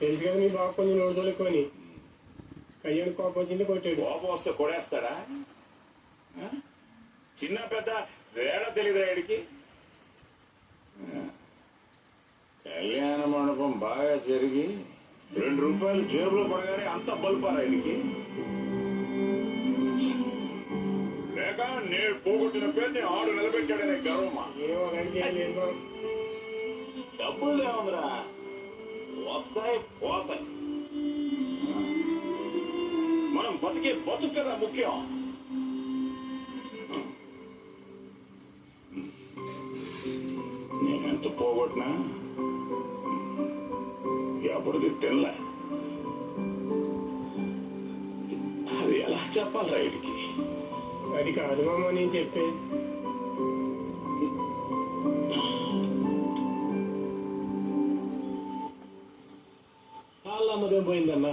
తెలుసు కదా మీ బాబు కొంచెం రోజులు ఎక్కువని కయ్యానికి కోపం వచ్చింది కొట్టాడు. కోపం వస్తే కొడేస్తాడా? చిన్న పెద్ద తేడా తెలియదు ఆయనకి. కళ్యాణ మండపం బాగా జరిగి 2 రూపాయలు జేబులో పడగానే అంత బల్పారు ఆయనకి. లేక నేను పోగొట్టిన పేరుని ఆడు నిలబెట్టాడనే గర్వమా? ఏమో లేదు డబ్బులు ఏముందిరా, వస్తాయి పోతాయి. మనం బతికే బతుకు కదా ముఖ్యం. నేనెంత పోగొట్టినా ఎప్పటిది తినలే. అది ఎలా చెప్పాలి రైలుకి? అది కాదు మామ నేను చెప్పేది. వాళ్ళ అమ్మదేం పోయిందన్నా?